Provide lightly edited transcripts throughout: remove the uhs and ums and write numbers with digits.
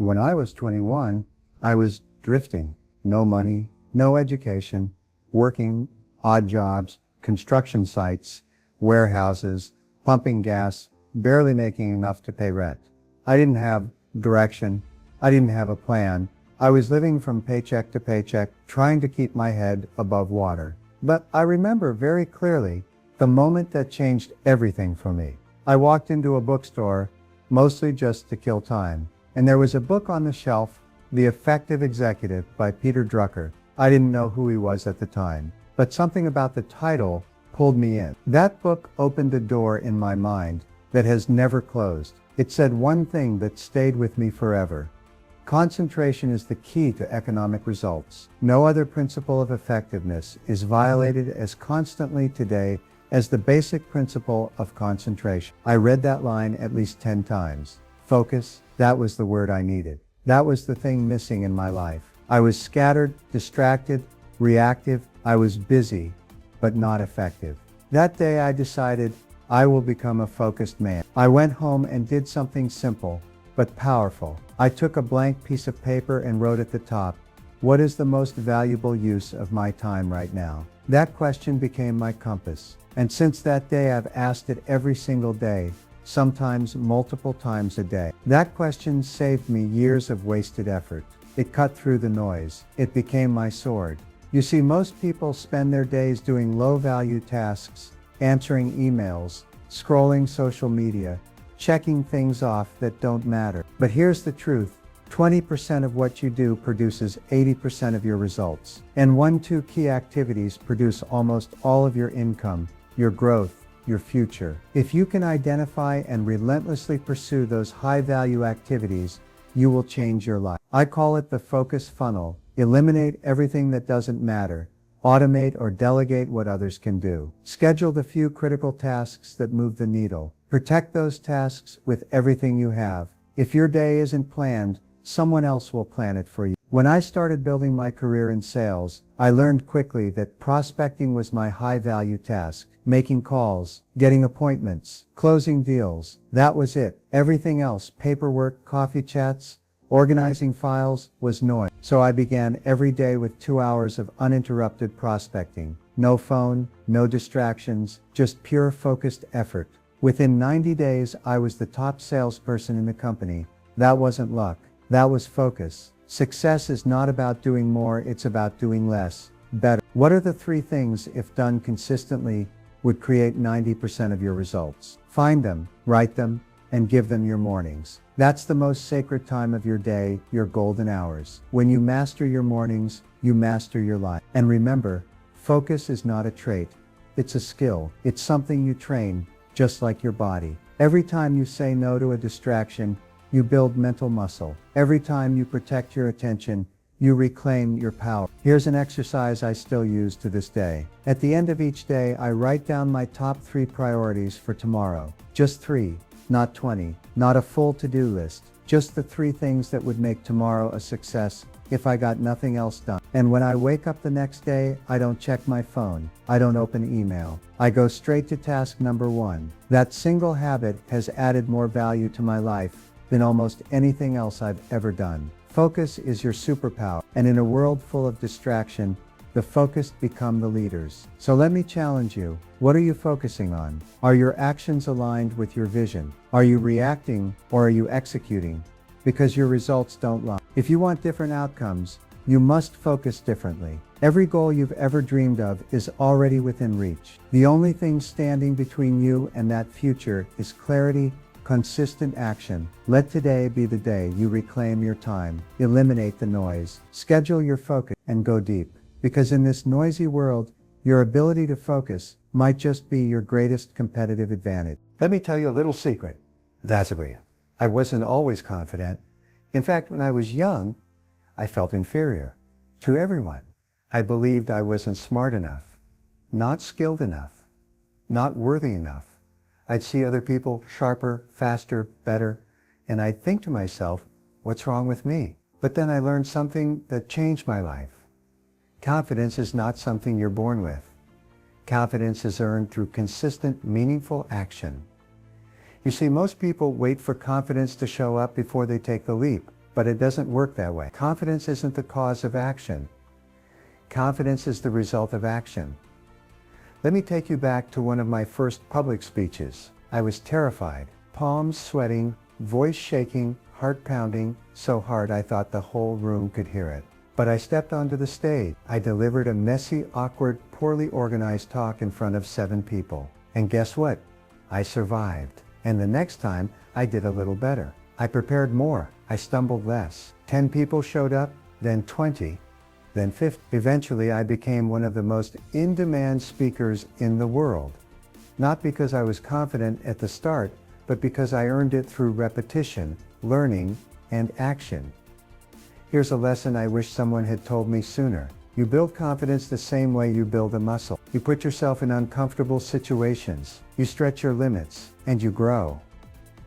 When I was 21, I was drifting. No money, no education, working odd jobs, construction sites, warehouses, pumping gas, barely making enough to pay rent. I didn't have direction. I didn't have a plan. I was living from paycheck to paycheck, trying to keep my head above water. But I remember very clearly the moment that changed everything for me. I walked into a bookstore, mostly just to kill time, and there was a book on the shelf, The Effective Executive by Peter Drucker. I didn't know who he was at the time, but something about the title pulled me in. That book opened a door in my mind that has never closed. It said one thing that stayed with me forever. Concentration is the key to economic results. No other principle of effectiveness is violated as constantly today as the basic principle of concentration. I read that line at least 10 times. Focus, that was the word I needed. That was the thing missing in my life. I was scattered, distracted, reactive. I was busy, but not effective. That day I decided I will become a focused man. I went home and did something simple, but powerful. I took a blank piece of paper and wrote at the top, what is the most valuable use of my time right now? That question became my compass. And since that day, I've asked it every single day, sometimes multiple times a day. That question saved me years of wasted effort. It cut through the noise. It became my sword. You see, most people spend their days doing low-value tasks, answering emails, scrolling social media, checking things off that don't matter. But here's the truth. 20% of what you do produces 80% of your results. And 1-2 key activities produce almost all of your income, your growth, your future. If you can identify and relentlessly pursue those high-value activities, you will change your life. I call it the focus funnel. Eliminate everything that doesn't matter. Automate or delegate what others can do. Schedule the few critical tasks that move the needle. Protect those tasks with everything you have. If your day isn't planned, someone else will plan it for you. When I started building my career in sales, I learned quickly that prospecting was my high-value task. Making calls, getting appointments, closing deals, that was it. Everything else, paperwork, coffee chats, organizing files, was noise. So I began every day with 2 hours of uninterrupted prospecting. No phone, no distractions, just pure focused effort. Within 90 days, I was the top salesperson in the company. That wasn't luck. That was focus. Success is not about doing more, it's about doing less, better. What are the 3 things, if done consistently, would create 90% of your results? Find them, write them, and give them your mornings. That's the most sacred time of your day, your golden hours. When you master your mornings, you master your life. And remember, focus is not a trait. It's a skill. It's something you train, just like your body. Every time you say no to a distraction, you build mental muscle. Every time you protect your attention, you reclaim your power. Here's an exercise I still use to this day. At the end of each day, I write down my top 3 priorities for tomorrow. Just 3, not 20, not a full to-do list. Just the 3 things that would make tomorrow a success if I got nothing else done. And when I wake up the next day, I don't check my phone. I don't open email. I go straight to task number 1. That single habit has added more value to my life than almost anything else I've ever done. Focus is your superpower, and in a world full of distraction, the focused become the leaders. So let me challenge you. What are you focusing on? Are your actions aligned with your vision? Are you reacting or are you executing? Because your results don't lie. If you want different outcomes, you must focus differently. Every goal you've ever dreamed of is already within reach. The only thing standing between you and that future is clarity, consistent action. Let today be the day you reclaim your time, eliminate the noise, schedule your focus, and go deep. Because in this noisy world, your ability to focus might just be your greatest competitive advantage. Let me tell you a little secret. That's weird. I wasn't always confident. In fact, when I was young, I felt inferior to everyone. I believed I wasn't smart enough, not skilled enough, not worthy enough. I'd see other people sharper, faster, better, and I'd think to myself, what's wrong with me? But then I learned something that changed my life. Confidence is not something you're born with. Confidence is earned through consistent, meaningful action. You see, most people wait for confidence to show up before they take the leap. But it doesn't work that way. Confidence isn't the cause of action. Confidence is the result of action. Let me take you back to one of my first public speeches. I was terrified, palms sweating, voice shaking, heart pounding, so hard I thought the whole room could hear it. But I stepped onto the stage. I delivered a messy, awkward, poorly organized talk in front of 7 people. And guess what? I survived. And the next time, I did a little better. I prepared more. I stumbled less. 10 people showed up, then 20, then 50. Eventually, I became one of the most in-demand speakers in the world. Not because I was confident at the start, but because I earned it through repetition, learning, and action. Here's a lesson I wish someone had told me sooner. You build confidence the same way you build a muscle. You put yourself in uncomfortable situations, you stretch your limits, and you grow.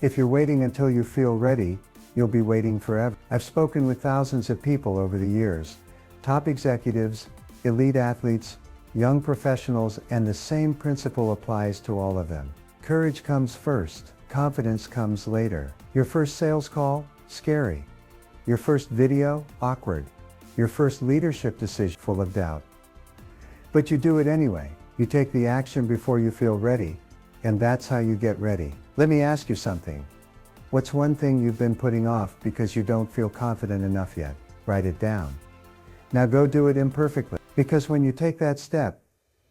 If you're waiting until you feel ready, you'll be waiting forever. I've spoken with thousands of people over the years, top executives, elite athletes, young professionals, and the same principle applies to all of them. Courage comes first, confidence comes later. Your first sales call? Scary. Your first video? Awkward. Your first leadership decision? Full of doubt. But you do it anyway. You take the action before you feel ready, and that's how you get ready. Let me ask you something. What's one thing you've been putting off because you don't feel confident enough yet? Write it down. Now go do it imperfectly. Because when you take that step,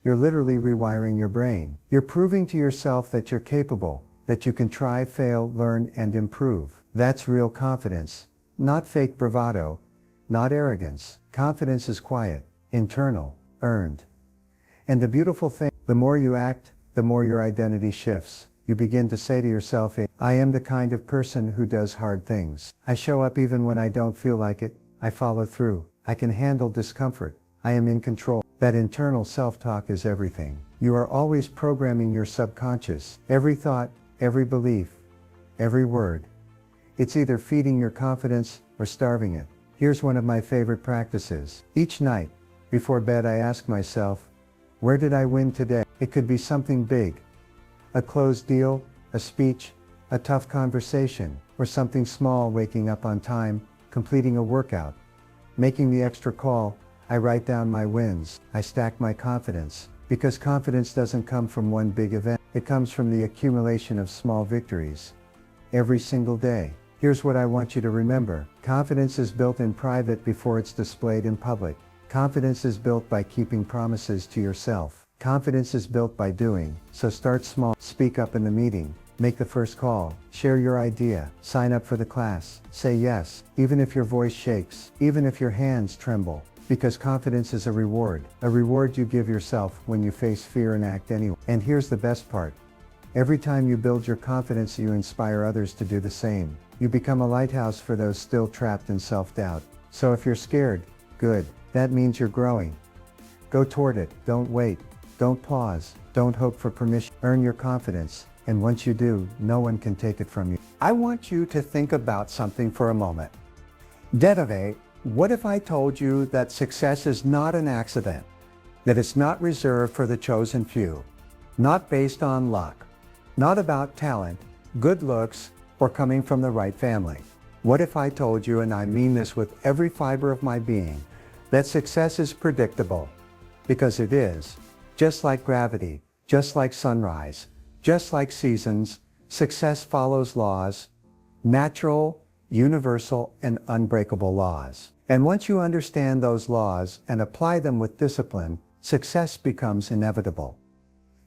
you're literally rewiring your brain. You're proving to yourself that you're capable, that you can try, fail, learn, and improve. That's real confidence, not fake bravado, not arrogance. Confidence is quiet, internal, earned. And the beautiful thing, the more you act, the more your identity shifts. You begin to say to yourself, I am the kind of person who does hard things. I show up even when I don't feel like it. I follow through. I can handle discomfort. I am in control. That internal self-talk is everything. You are always programming your subconscious. Every thought, every belief, every word. It's either feeding your confidence or starving it. Here's one of my favorite practices. Each night, before bed, I ask myself, where did I win today? It could be something big. A closed deal, a speech, a tough conversation, or something small, waking up on time, completing a workout, making the extra call. I write down my wins. I stack my confidence, because confidence doesn't come from one big event. It comes from the accumulation of small victories. Every single day. Here's what I want you to remember. Confidence is built in private before it's displayed in public. Confidence is built by keeping promises to yourself. Confidence is built by doing. So start small. Speak up in the meeting. Make the first call. Share your idea. Sign up for the class. Say yes, even if your voice shakes, even if your hands tremble. Because confidence is a reward you give yourself when you face fear and act anyway. And here's the best part. Every time you build your confidence, you inspire others to do the same. You become a lighthouse for those still trapped in self-doubt. So if you're scared, good. That means you're growing. Go toward it. Don't wait. Don't pause. Don't hope for permission. Earn your confidence. And once you do, no one can take it from you. I want you to think about something for a moment. Dedave, what if I told you that success is not an accident? That it's not reserved for the chosen few? Not based on luck? Not about talent, good looks, or coming from the right family? What if I told you, and I mean this with every fiber of my being, that success is predictable? Because it is. Just like gravity, just like sunrise, just like seasons, success follows laws, natural, universal, and unbreakable laws. And once you understand those laws and apply them with discipline, success becomes inevitable.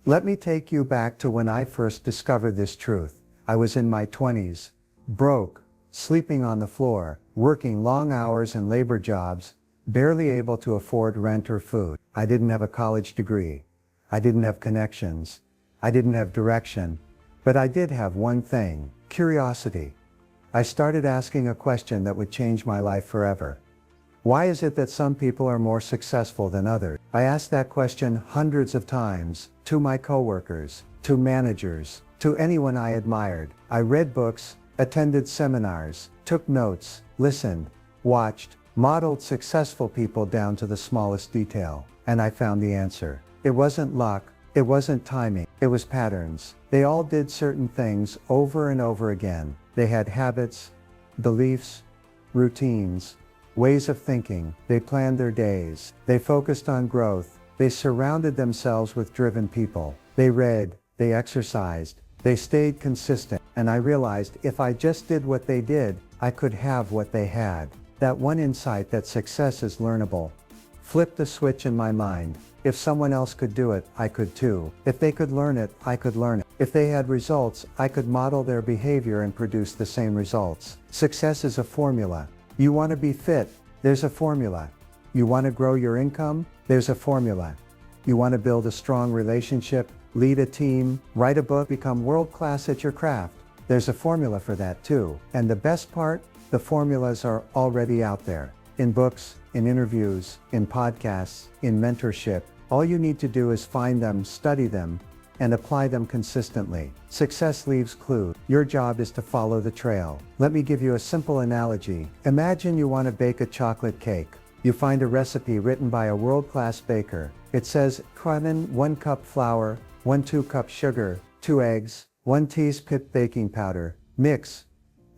Let me take you back to when I first discovered this truth. I was in my 20s, broke, sleeping on the floor, working long hours in labor jobs, barely able to afford rent or food. I didn't have a college degree. I didn't have connections. I didn't have direction. But I did have one thing: curiosity. I started asking a question that would change my life forever. Why is it that some people are more successful than others? I asked that question hundreds of times, to my coworkers, to managers, to anyone I admired. I read books, attended seminars, took notes, listened, watched, modeled successful people down to the smallest detail. And I found the answer. It wasn't luck. It wasn't timing. It was patterns. They all did certain things over and over again. They had habits, beliefs, routines, ways of thinking. They planned their days. They focused on growth. They surrounded themselves with driven people. They read, they exercised, they stayed consistent. And I realized if I just did what they did, I could have what they had. That one insight that success is learnable flipped the switch in my mind. If someone else could do it, I could too. If they could learn it, I could learn it. If they had results, I could model their behavior and produce the same results. Success is a formula. You want to be fit? There's a formula. You want to grow your income? There's a formula. You want to build a strong relationship, lead a team, write a book, become world-class at your craft? There's a formula for that too. And the best part? The formulas are already out there. In books, in interviews, in podcasts, in mentorship. All you need to do is find them, study them, and apply them consistently. Success leaves clues. Your job is to follow the trail. Let me give you a simple analogy. Imagine you want to bake a chocolate cake. You find a recipe written by a world-class baker. It says, "Carbon, 1 cup flour, 2 cup sugar, 2 eggs, 1 teaspoon baking powder, mix,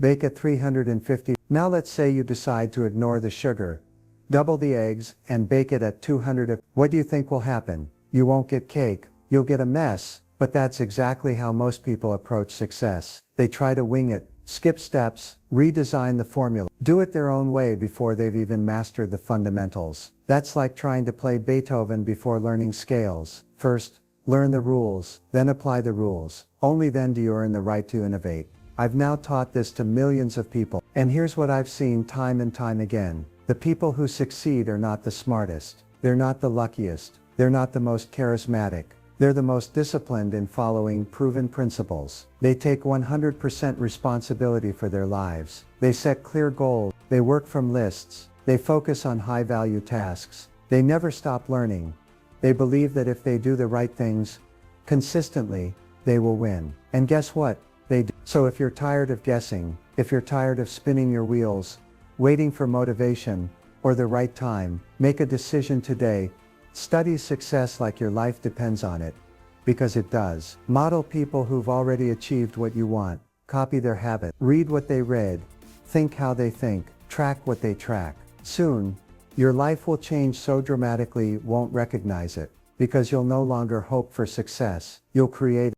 bake at 350. Now let's say you decide to ignore the sugar, double the eggs, and bake it at 200. What do you think will happen? You won't get cake, you'll get a mess. But that's exactly how most people approach success. They try to wing it, skip steps, redesign the formula, do it their own way before they've even mastered the fundamentals. That's like trying to play Beethoven before learning scales. First, learn the rules, then apply the rules. Only then do you earn the right to innovate. I've now taught this to millions of people, and here's what I've seen time and time again. The people who succeed are not the smartest. They're not the luckiest. They're not the most charismatic. They're the most disciplined in following proven principles. They take 100% responsibility for their lives. They set clear goals. They work from lists. They focus on high-value tasks. They never stop learning. They believe that if they do the right things consistently, they will win. And guess what? They do. So if you're tired of guessing, if you're tired of spinning your wheels, waiting for motivation or the right time, make a decision today. Study success like your life depends on it, because it does. Model people who've already achieved what you want. Copy their habit. Read what they read. Think how they think. Track what they track. Soon, your life will change so dramatically you won't recognize it, because you'll no longer hope for success. You'll create